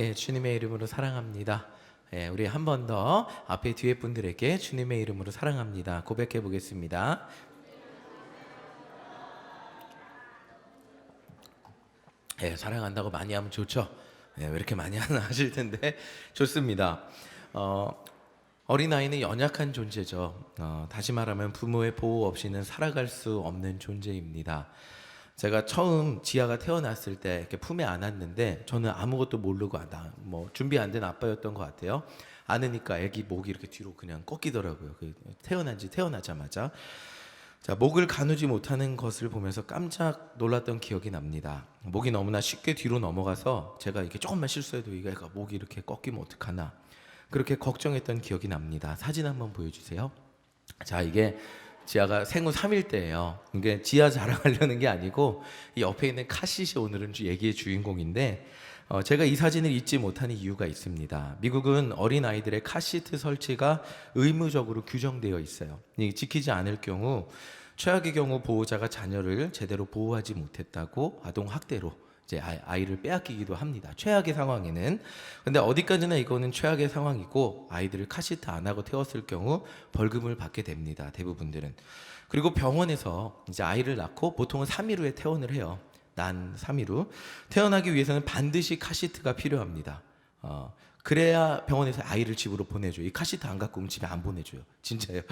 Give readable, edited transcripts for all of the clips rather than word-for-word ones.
예, 주님의 이름으로 사랑합니다. 예, 우리 한 번 더 앞에 뒤에 분들에게 주님의 이름으로 사랑합니다 고백해 보겠습니다. 예, 사랑한다고 많이 하면 좋죠. 예, 왜 이렇게 많이 하나 하실 텐데 좋습니다. 어린아이는 연약한 존재죠. 다시 말하면 부모의 보호 없이는 살아갈 수 없는 존재입니다. 제가 처음 지아가 태어났을 때 이렇게 품에 안았는데 저는 아무것도 모르고 준비 안 된 아빠였던 것 같아요. 안으니까 아기 목이 이렇게 뒤로 그냥 꺾이더라고요. 태어나자마자. 자, 목을 가누지 못하는 것을 보면서 깜짝 놀랐던 기억이 납니다. 목이 너무나 쉽게 뒤로 넘어가서 제가 이렇게 조금만 실수해도 이 애가 목이 이렇게 꺾이면 어떡하나 그렇게 걱정했던 기억이 납니다. 사진 한번 보여주세요. 자, 이게 지아가 생후 3일 때예요. 이게 지아 자랑하려는 게 아니고 이 옆에 있는 카시시 오늘은 얘기의 주인공인데 제가 이 사진을 잊지 못하는 이유가 있습니다. 미국은 어린아이들의 카시트 설치가 의무적으로 규정되어 있어요. 지키지 않을 경우 최악의 경우 보호자가 자녀를 제대로 보호하지 못했다고 아동 학대로 이제 아이를 빼앗기기도 합니다. 최악의 상황에는. 근데 어디까지나 이거는 최악의 상황이고 아이들을 카시트 안 하고 태웠을 경우 벌금을 받게 됩니다. 대부분들은. 그리고 병원에서 이제 아이를 낳고 보통은 3일 후에 퇴원을 해요. 난 3일 후. 태어나기 위해서는 반드시 카시트가 필요합니다. 그래야 병원에서 아이를 집으로 보내줘요. 이 카시트 안 갖고 오면 집에 안 보내줘요. 진짜요.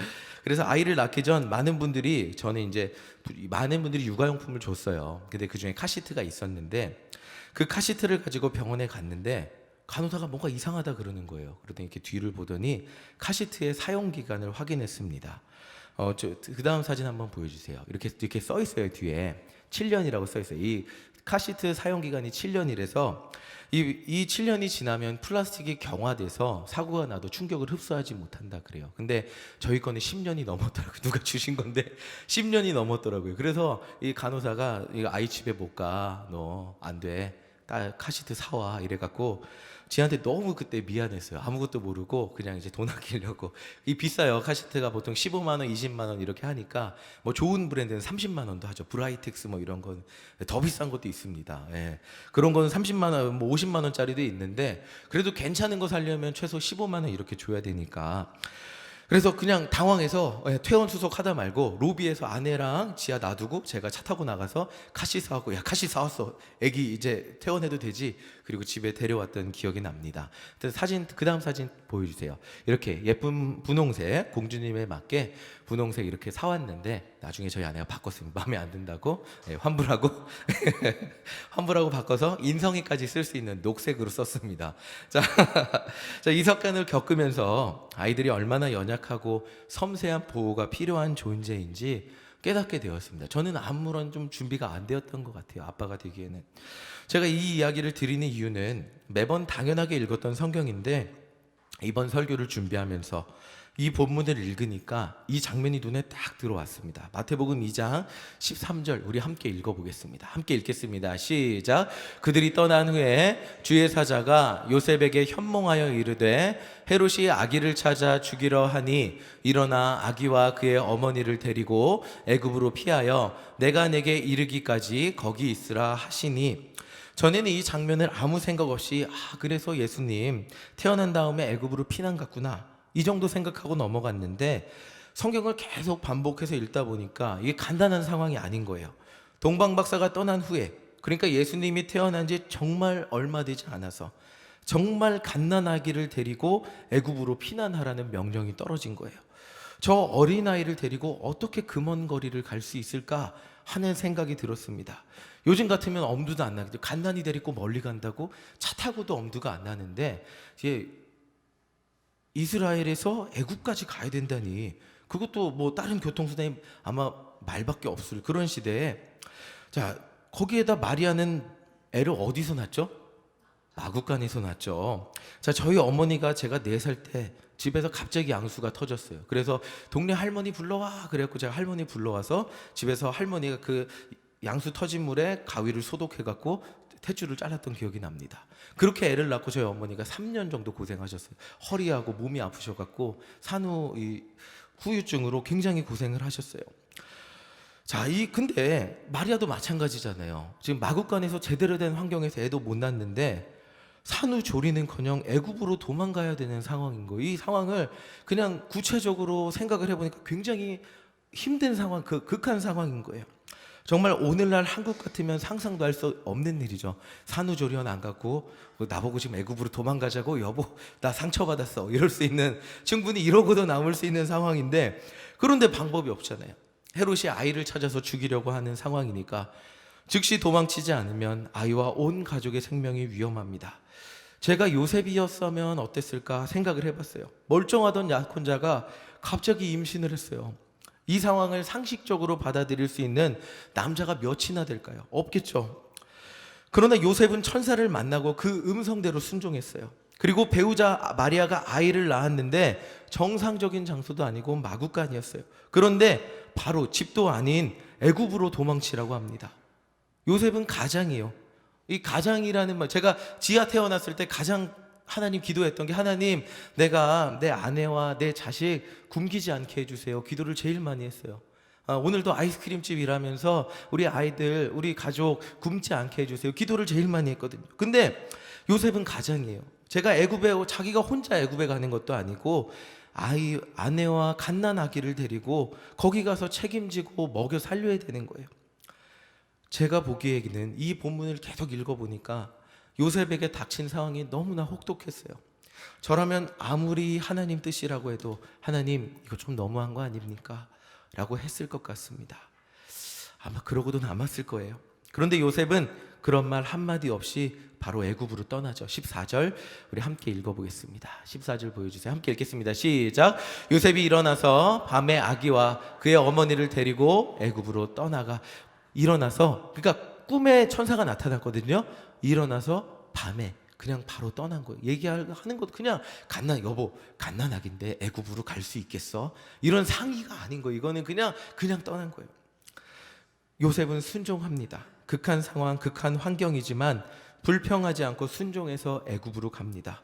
그래서 아이를 낳기 전 많은 분들이 육아용품을 줬어요. 근데 그 중에 카시트가 있었는데 그 카시트를 가지고 병원에 갔는데 간호사가 뭔가 이상하다 그러는 거예요. 그러더니 이렇게 뒤를 보더니 카시트의 사용 기간을 확인했습니다. 그 다음 사진 한번 보여주세요. 이렇게 써 있어요. 뒤에 7년이라고 써 있어요. 이 카시트 사용 기간이 7년이라서 이 7년이 지나면 플라스틱이 경화돼서 사고가 나도 충격을 흡수하지 못한다 그래요. 근데 저희 거는 10년이 넘었더라고요. 누가 주신 건데 10년이 넘었더라고요. 그래서 이 간호사가 이거 아이 집에 못 가. 너 안 돼. 딸 카시트 사와 이래갖고 지한테 너무 그때 미안했어요. 아무것도 모르고 그냥 이제 돈 아끼려고. 이 비싸요. 카시트가 보통 15만 원, 20만 원 이렇게 하니까 뭐 좋은 브랜드는 30만 원도 하죠. 브라이텍스 뭐 이런 건 더 비싼 것도 있습니다. 예. 그런 거는 30만 원, 뭐 50만 원짜리도 있는데 그래도 괜찮은 거 사려면 최소 15만 원 이렇게 줘야 되니까. 그래서 그냥 당황해서 퇴원 수속하다 말고 로비에서 아내랑 지아 놔두고 제가 차 타고 나가서 카시 사왔고, 야 카시 사왔어, 애기 이제 퇴원해도 되지. 그리고 집에 데려왔던 기억이 납니다. 그 다음 사진 보여주세요. 이렇게 예쁜 분홍색, 공주님에 맞게 분홍색 이렇게 사왔는데 나중에 저희 아내가 바꿨으면 마음에 안 든다고 환불하고 환불하고 바꿔서 인성이까지 쓸 수 있는 녹색으로 썼습니다. 자, 이 사건을 겪으면서 아이들이 얼마나 연약하고 섬세한 보호가 필요한 존재인지 깨닫게 되었습니다. 저는 아무런 좀 준비가 안 되었던 것 같아요. 아빠가 되기에는. 제가 이 이야기를 드리는 이유는 매번 당연하게 읽었던 성경인데 이번 설교를 준비하면서 이 본문을 읽으니까 이 장면이 눈에 딱 들어왔습니다. 마태복음 2장 13절 우리 함께 읽어보겠습니다. 함께 읽겠습니다. 시작. 그들이 떠난 후에 주의 사자가 요셉에게 현몽하여 이르되 헤롯이 아기를 찾아 죽이려 하니 일어나 아기와 그의 어머니를 데리고 애굽으로 피하여 내가 내게 이르기까지 거기 있으라 하시니. 전에는 이 장면을 아무 생각 없이 그래서 예수님 태어난 다음에 애굽으로 피난 갔구나 이 정도 생각하고 넘어갔는데 성경을 계속 반복해서 읽다 보니까 이게 간단한 상황이 아닌 거예요. 동방 박사가 떠난 후에, 그러니까 예수님이 태어난 지 정말 얼마 되지 않아서 정말 갓난아기를 데리고 애굽으로 피난하라는 명령이 떨어진 거예요. 저 어린아이를 데리고 어떻게 그 먼 거리를 갈 수 있을까 하는 생각이 들었습니다. 요즘 같으면 엄두도 안 나겠죠. 갓난이 데리고 멀리 간다고 차 타고도 엄두가 안 나는데 이제 이스라엘에서 애국까지 가야 된다니, 그것도 뭐 다른 교통수단이 아마 말밖에 없을 그런 시대에, 자 거기에다 마리아는 애를 어디서 낳죠? 마구간에서 낳죠. 자, 저희 어머니가 제가 4살 때 집에서 갑자기 양수가 터졌어요. 그래서 동네 할머니 불러와 그래갖고 제가 할머니 불러와서 집에서 할머니가 그 양수 터진 물에 가위를 소독해갖고 탯줄을 잘랐던 기억이 납니다. 그렇게 애를 낳고 저희 어머니가 3년 정도 고생하셨어요. 허리하고 몸이 아프셔갖고 산후 후유증으로 굉장히 고생을 하셨어요. 자, 근데 마리아도 마찬가지잖아요. 지금 마구간에서 제대로 된 환경에서 애도 못 낳는데 산후조리는커녕 애굽으로 도망가야 되는 상황인 거예요. 이 상황을 그냥 구체적으로 생각을 해보니까 굉장히 힘든 상황, 극한 상황인 거예요. 정말 오늘날 한국 같으면 상상도 할 수 없는 일이죠. 산후조리원 안 갖고 나보고 지금 애굽으로 도망가자고, 여보 나 상처받았어, 이럴 수 있는, 충분히 이러고도 남을 수 있는 상황인데, 그런데 방법이 없잖아요. 헤롯이 아이를 찾아서 죽이려고 하는 상황이니까 즉시 도망치지 않으면 아이와 온 가족의 생명이 위험합니다. 제가 요셉이었으면 어땠을까 생각을 해봤어요. 멀쩡하던 약혼자가 갑자기 임신을 했어요. 이 상황을 상식적으로 받아들일 수 있는 남자가 몇이나 될까요? 없겠죠. 그러나 요셉은 천사를 만나고 그 음성대로 순종했어요. 그리고 배우자 마리아가 아이를 낳았는데 정상적인 장소도 아니고 마구간이었어요. 그런데 바로 집도 아닌 애굽으로 도망치라고 합니다. 요셉은 가장이에요. 이 가장이라는 말, 제가 지하 태어났을 때 가장 하나님 기도했던 게, 하나님 내가 내 아내와 내 자식 굶기지 않게 해주세요. 기도를 제일 많이 했어요. 오늘도 아이스크림집 일하면서 우리 아이들, 우리 가족 굶지 않게 해주세요. 기도를 제일 많이 했거든요. 근데 요셉은 가장이에요. 제가 애굽에, 자기가 혼자 애굽에 가는 것도 아니고 아내와 갓난 아기를 데리고 거기 가서 책임지고 먹여 살려야 되는 거예요. 제가 보기에는 이 본문을 계속 읽어보니까 요셉에게 닥친 상황이 너무나 혹독했어요. 저라면 아무리 하나님 뜻이라고 해도 하나님 이거 좀 너무한 거 아닙니까? 라고 했을 것 같습니다. 아마 그러고도 남았을 거예요. 그런데 요셉은 그런 말 한마디 없이 바로 애굽으로 떠나죠. 14절 우리 함께 읽어보겠습니다. 14절 보여주세요. 함께 읽겠습니다. 시작. 요셉이 일어나서 밤에 아기와 그의 어머니를 데리고 애굽으로 떠나가, 일어나서, 그러니까 꿈에 천사가 나타났거든요. 일어나서 밤에 그냥 바로 떠난 거예요. 얘기하는 것도 그냥 여보 갓난아기인데 애굽으로 갈 수 있겠어? 이런 상의가 아닌 거예요. 이거는 그냥 떠난 거예요. 요셉은 순종합니다. 극한 상황, 극한 환경이지만 불평하지 않고 순종해서 애굽으로 갑니다.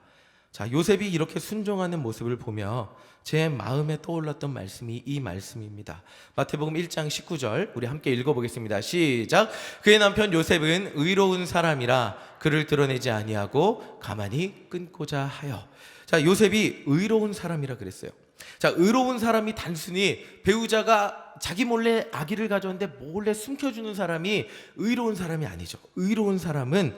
자, 요셉이 이렇게 순종하는 모습을 보며 제 마음에 떠올랐던 말씀이 이 말씀입니다. 마태복음 1장 19절 우리 함께 읽어보겠습니다. 시작. 그의 남편 요셉은 의로운 사람이라 그를 드러내지 아니하고 가만히 끊고자 하여. 자, 요셉이 의로운 사람이라 그랬어요. 자, 의로운 사람이 단순히 배우자가 자기 몰래 아기를 가졌는데 몰래 숨겨주는 사람이 의로운 사람이 아니죠. 의로운 사람은,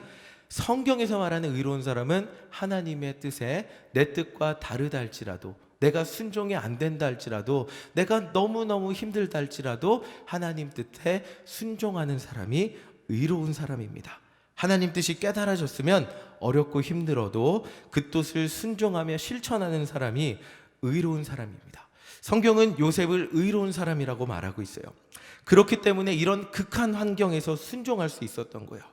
성경에서 말하는 의로운 사람은 하나님의 뜻에 내 뜻과 다르다 할지라도, 내가 순종이 안 된다 할지라도, 내가 너무너무 힘들다 할지라도 하나님 뜻에 순종하는 사람이 의로운 사람입니다. 하나님 뜻이 깨달아졌으면 어렵고 힘들어도 그 뜻을 순종하며 실천하는 사람이 의로운 사람입니다. 성경은 요셉을 의로운 사람이라고 말하고 있어요. 그렇기 때문에 이런 극한 환경에서 순종할 수 있었던 거예요.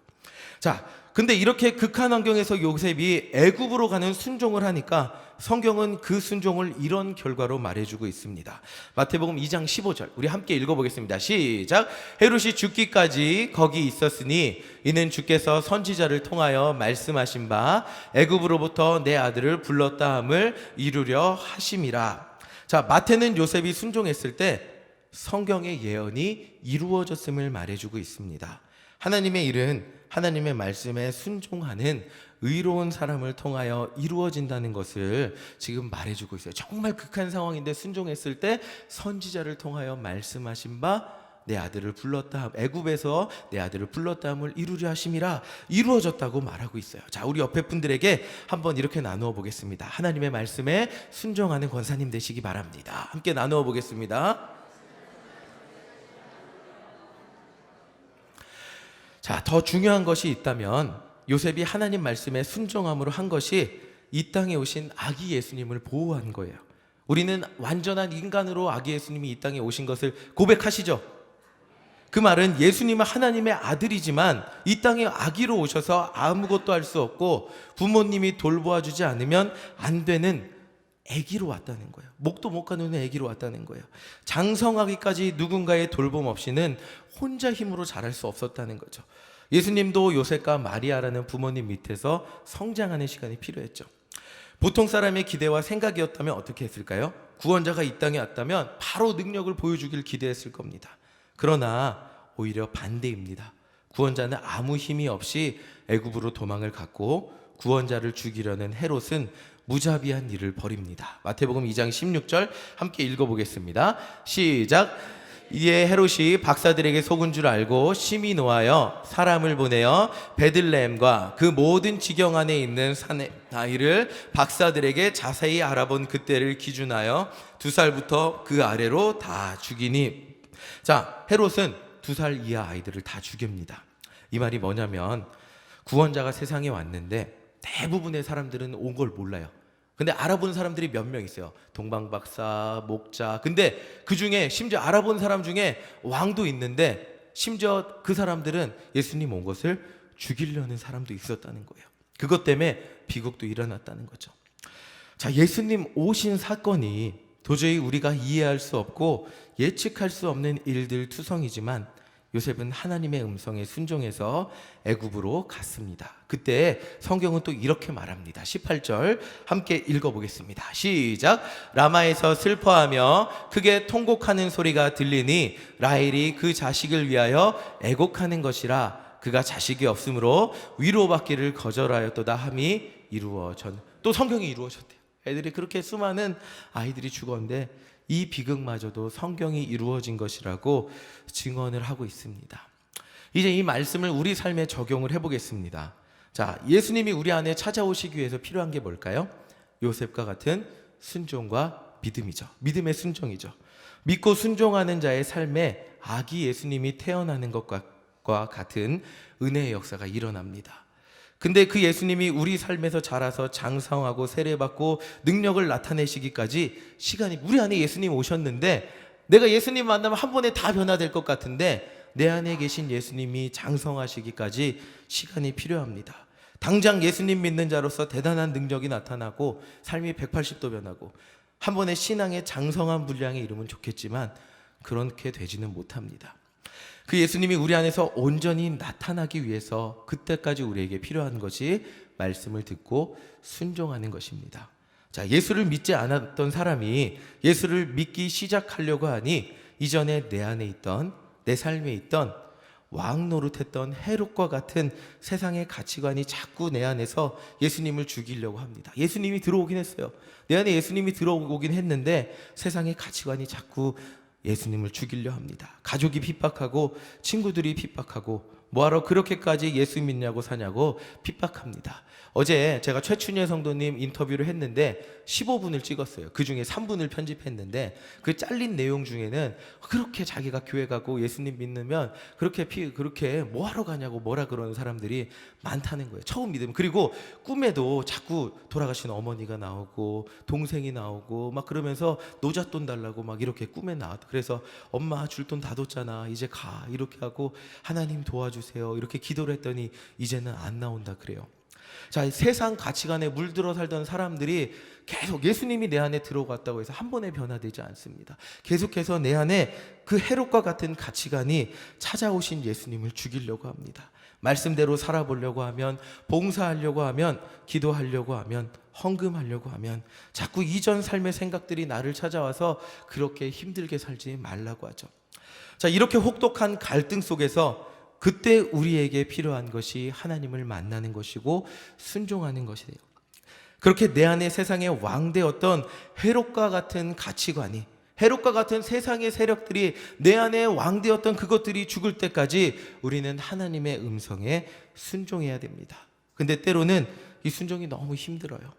자, 근데 이렇게 극한 환경에서 요셉이 애굽으로 가는 순종을 하니까 성경은 그 순종을 이런 결과로 말해주고 있습니다. 마태복음 2장 15절 우리 함께 읽어보겠습니다. 시작. 헤롯이 죽기까지 거기 있었으니 이는 주께서 선지자를 통하여 말씀하신 바 애굽으로부터 내 아들을 불렀다 함을 이루려 하심이라. 자, 마태는 요셉이 순종했을 때 성경의 예언이 이루어졌음을 말해주고 있습니다. 하나님의 일은 하나님의 말씀에 순종하는 의로운 사람을 통하여 이루어진다는 것을 지금 말해주고 있어요. 정말 극한 상황인데 순종했을 때 선지자를 통하여 말씀하신 바 내 아들을 불렀다, 애굽에서 내 아들을 불렀다 함을 이루려 하심이라, 이루어졌다고 말하고 있어요. 자, 우리 옆에 분들에게 한번 이렇게 나누어 보겠습니다. 하나님의 말씀에 순종하는 권사님 되시기 바랍니다. 함께 나누어 보겠습니다. 자, 더 중요한 것이 있다면 요셉이 하나님 말씀에 순종함으로 한 것이 이 땅에 오신 아기 예수님을 보호한 거예요. 우리는 완전한 인간으로 아기 예수님이 이 땅에 오신 것을 고백하시죠. 그 말은 예수님은 하나님의 아들이지만 이 땅에 아기로 오셔서 아무것도 할 수 없고 부모님이 돌보아주지 않으면 안 되는 아기로 왔다는 거예요. 목도 못 가누는 아기로 왔다는 거예요. 장성하기까지 누군가의 돌봄 없이는 혼자 힘으로 자랄 수 없었다는 거죠. 예수님도 요셉과 마리아라는 부모님 밑에서 성장하는 시간이 필요했죠. 보통 사람의 기대와 생각이었다면 어떻게 했을까요? 구원자가 이 땅에 왔다면 바로 능력을 보여주길 기대했을 겁니다. 그러나 오히려 반대입니다. 구원자는 아무 힘이 없이 애굽으로 도망을 갔고 구원자를 죽이려는 헤롯은 무자비한 일을 벌입니다. 마태복음 2장 16절 함께 읽어보겠습니다. 시작. 이에 헤롯이 박사들에게 속은 줄 알고 심히 노하여 사람을 보내어 베들레헴과 그 모든 지경 안에 있는 산의 아이를 박사들에게 자세히 알아본 그때를 기준하여 2살부터 그 아래로 다 죽이니. 자, 헤롯은 2살 이하 아이들을 다 죽입니다. 이 말이 뭐냐면 구원자가 세상에 왔는데 대부분의 사람들은 온 걸 몰라요. 근데 알아본 사람들이 몇 명 있어요. 동방박사, 목자. 근데 그 중에 심지어 알아본 사람 중에 왕도 있는데 심지어 그 사람들은 예수님 온 것을 죽이려는 사람도 있었다는 거예요. 그것 때문에 비극도 일어났다는 거죠. 자, 예수님 오신 사건이 도저히 우리가 이해할 수 없고 예측할 수 없는 일들 투성이지만 요셉은 하나님의 음성에 순종해서 애굽으로 갔습니다. 그때 성경은 또 이렇게 말합니다. 18절 함께 읽어보겠습니다. 시작. 라마에서 슬퍼하며 크게 통곡하는 소리가 들리니 라헬이 그 자식을 위하여 애곡하는 것이라. 그가 자식이 없으므로 위로받기를 거절하였도다 함이 또 성경이 이루어졌대요. 애들이 그렇게 수많은 아이들이 죽었는데 이 비극마저도 성경이 이루어진 것이라고 증언을 하고 있습니다. 이제 이 말씀을 우리 삶에 적용을 해보겠습니다. 자, 예수님이 우리 안에 찾아오시기 위해서 필요한 게 뭘까요? 요셉과 같은 순종과 믿음이죠. 믿음의 순종이죠. 믿고 순종하는 자의 삶에 아기 예수님이 태어나는 것과 같은 은혜의 역사가 일어납니다. 근데 그 예수님이 우리 삶에서 자라서 장성하고 세례받고 능력을 나타내시기까지 시간이, 우리 안에 예수님 오셨는데 내가 예수님 만나면 한 번에 다 변화될 것 같은데 내 안에 계신 예수님이 장성하시기까지 시간이 필요합니다. 당장 예수님 믿는 자로서 대단한 능력이 나타나고 삶이 180도 변하고 한 번에 신앙의 장성한 분량에 이르면 좋겠지만 그렇게 되지는 못합니다. 그 예수님이 우리 안에서 온전히 나타나기 위해서 그때까지 우리에게 필요한 것이 말씀을 듣고 순종하는 것입니다. 자, 예수를 믿지 않았던 사람이 예수를 믿기 시작하려고 하니 이전에 내 안에 있던, 내 삶에 있던 왕 노릇했던 헤롯과 같은 세상의 가치관이 자꾸 내 안에서 예수님을 죽이려고 합니다. 예수님이 들어오긴 했어요. 내 안에 예수님이 들어오긴 했는데 세상의 가치관이 자꾸 예수님을 죽이려 합니다. 가족이 핍박하고 친구들이 핍박하고 뭐하러 그렇게까지 예수 믿냐고 사냐고 핍박합니다. 어제 제가 최춘예 성도님 인터뷰를 했는데 15분을 찍었어요. 그 중에 3분을 편집했는데 그 잘린 내용 중에는 그렇게 자기가 교회 가고 예수님 믿으면 그렇게 뭐하러 가냐고 뭐라 그러는 사람들이 많다는 거예요. 처음 믿으면. 그리고 꿈에도 자꾸 돌아가신 어머니가 나오고 동생이 나오고 막 그러면서 노잣돈 달라고 막 이렇게 꿈에 나와. 그래서 엄마 줄 돈 다 뒀잖아, 이제 가, 이렇게 하고 하나님 도와주세요 이렇게 기도를 했더니 이제는 안 나온다 그래요. 자, 세상 가치관에 물들어 살던 사람들이 계속 예수님이 내 안에 들어갔다고 해서 한 번에 변화되지 않습니다. 계속해서 내 안에 그 헤롯과 같은 가치관이 찾아오신 예수님을 죽이려고 합니다. 말씀대로 살아보려고 하면, 봉사하려고 하면, 기도하려고 하면, 헌금하려고 하면 자꾸 이전 삶의 생각들이 나를 찾아와서 그렇게 힘들게 살지 말라고 하죠. 자, 이렇게 혹독한 갈등 속에서 그때 우리에게 필요한 것이 하나님을 만나는 것이고 순종하는 것이에요. 그렇게 내 안에 세상의 왕되었던 헤롯과 같은 가치관이, 헤롯과 같은 세상의 세력들이 내 안에 왕되었던 그것들이 죽을 때까지 우리는 하나님의 음성에 순종해야 됩니다. 근데 때로는 이 순종이 너무 힘들어요.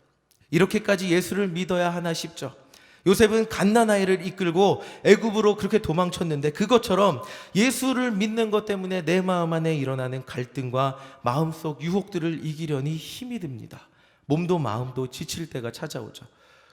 이렇게까지 예수를 믿어야 하나 싶죠. 요셉은 갓난아이를 이끌고 애굽으로 그렇게 도망쳤는데 그것처럼 예수를 믿는 것 때문에 내 마음 안에 일어나는 갈등과 마음속 유혹들을 이기려니 힘이 듭니다. 몸도 마음도 지칠 때가 찾아오죠.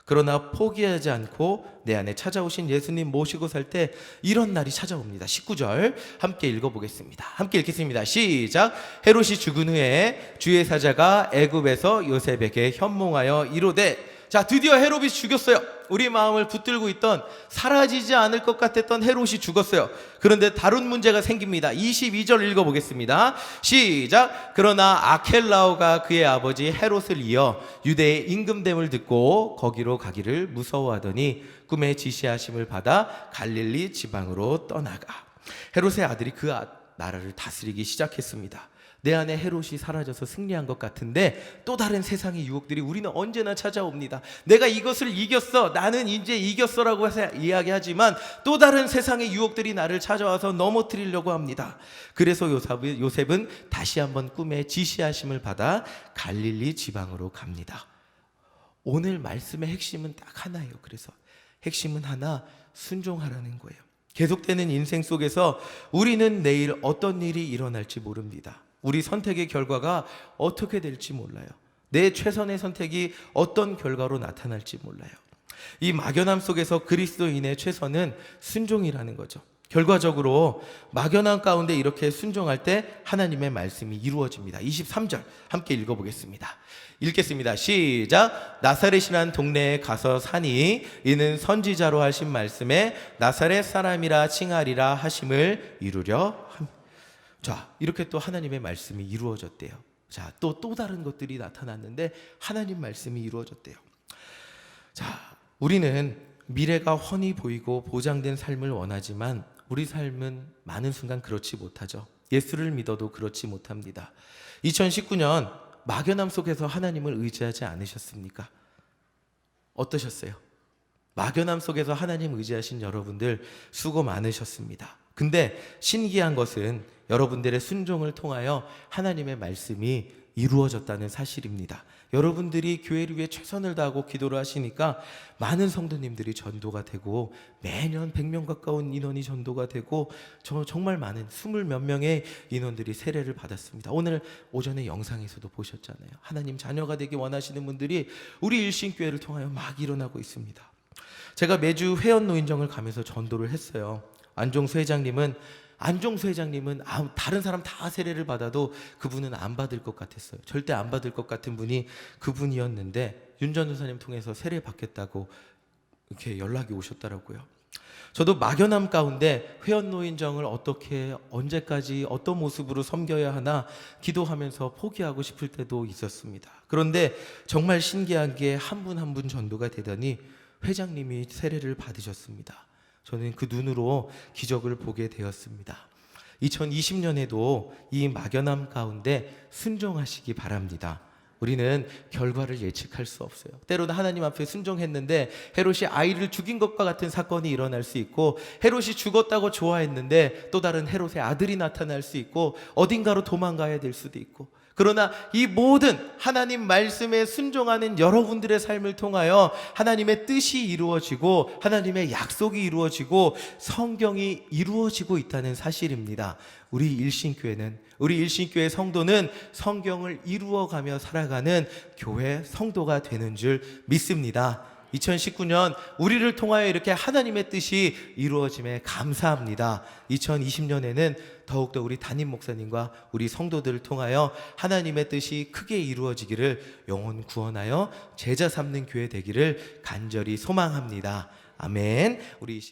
그러나 포기하지 않고 내 안에 찾아오신 예수님 모시고 살 때 이런 날이 찾아옵니다. 19절 함께 읽어보겠습니다. 함께 읽겠습니다. 시작. 헤롯이 죽은 후에 주의 사자가 애굽에서 요셉에게 현몽하여 이르되. 자, 드디어 헤롯이 죽였어요. 우리 마음을 붙들고 있던, 사라지지 않을 것 같았던 헤롯이 죽었어요. 그런데 다른 문제가 생깁니다. 22절 읽어보겠습니다. 시작. 그러나 아켈라오가 그의 아버지 헤롯을 이어 유대의 임금됨을 듣고 거기로 가기를 무서워하더니 꿈에 지시하심을 받아 갈릴리 지방으로 떠나가. 헤롯의 아들이 그 나라를 다스리기 시작했습니다. 내 안에 헤롯이 사라져서 승리한 것 같은데 또 다른 세상의 유혹들이 우리는 언제나 찾아옵니다. 내가 이것을 이겼어, 나는 이제 이겼어라고 해서 이야기하지만 또 다른 세상의 유혹들이 나를 찾아와서 넘어뜨리려고 합니다. 그래서 요셉은 다시 한번 꿈에 지시하심을 받아 갈릴리 지방으로 갑니다. 오늘 말씀의 핵심은 딱 하나예요. 그래서 핵심은 하나, 순종하라는 거예요. 계속되는 인생 속에서 우리는 내일 어떤 일이 일어날지 모릅니다. 우리 선택의 결과가 어떻게 될지 몰라요. 내 최선의 선택이 어떤 결과로 나타날지 몰라요. 이 막연함 속에서 그리스도인의 최선은 순종이라는 거죠. 결과적으로 막연함 가운데 이렇게 순종할 때 하나님의 말씀이 이루어집니다. 23절 함께 읽어보겠습니다. 읽겠습니다. 시작. 나사렛이란 동네에 가서 사니 이는 선지자로 하신 말씀에 나사렛 사람이라 칭하리라 하심을 이루려 합니다. 자, 이렇게 또 하나님의 말씀이 이루어졌대요. 자, 또 다른 것들이 나타났는데 하나님 말씀이 이루어졌대요. 자, 우리는 미래가 훤히 보이고 보장된 삶을 원하지만 우리 삶은 많은 순간 그렇지 못하죠. 예수를 믿어도 그렇지 못합니다. 2019년 막연함 속에서 하나님을 의지하지 않으셨습니까? 어떠셨어요? 막연함 속에서 하나님 의지하신 여러분들 수고 많으셨습니다. 근데 신기한 것은 여러분들의 순종을 통하여 하나님의 말씀이 이루어졌다는 사실입니다. 여러분들이 교회를 위해 최선을 다하고 기도를 하시니까 많은 성도님들이 전도가 되고 매년 100명 가까운 인원이 전도가 되고 정말 많은 20몇 명의 인원들이 세례를 받았습니다. 오늘 오전에 영상에서도 보셨잖아요. 하나님 자녀가 되기 원하시는 분들이 우리 일신교회를 통하여 막 일어나고 있습니다. 제가 매주 회원노인정을 가면서 전도를 했어요. 안종수 회장님은 다른 사람 다 세례를 받아도 그분은 안 받을 것 같았어요. 절대 안 받을 것 같은 분이 그분이었는데 윤 전도사님 통해서 세례 받겠다고 이렇게 연락이 오셨더라고요. 저도 막연함 가운데 회원노인정을 어떻게 언제까지 어떤 모습으로 섬겨야 하나 기도하면서 포기하고 싶을 때도 있었습니다. 그런데 정말 신기한 게 한 분 한 분 전도가 되더니 회장님이 세례를 받으셨습니다. 저는 그 눈으로 기적을 보게 되었습니다. 2020년에도 이 막연함 가운데 순종하시기 바랍니다. 우리는 결과를 예측할 수 없어요. 때로는 하나님 앞에 순종했는데 헤롯이 아이를 죽인 것과 같은 사건이 일어날 수 있고, 헤롯이 죽었다고 좋아했는데 또 다른 헤롯의 아들이 나타날 수 있고, 어딘가로 도망가야 될 수도 있고, 그러나 이 모든 하나님 말씀에 순종하는 여러분들의 삶을 통하여 하나님의 뜻이 이루어지고 하나님의 약속이 이루어지고 성경이 이루어지고 있다는 사실입니다. 우리 일신교회 성도는 성경을 이루어가며 살아가는 교회 성도가 되는 줄 믿습니다. 2019년 우리를 통하여 이렇게 하나님의 뜻이 이루어짐에 감사합니다. 2020년에는 더욱더 우리 담임 목사님과 우리 성도들을 통하여 하나님의 뜻이 크게 이루어지기를, 영혼 구원하여 제자 삼는 교회 되기를 간절히 소망합니다. 아멘. 우리 이 시간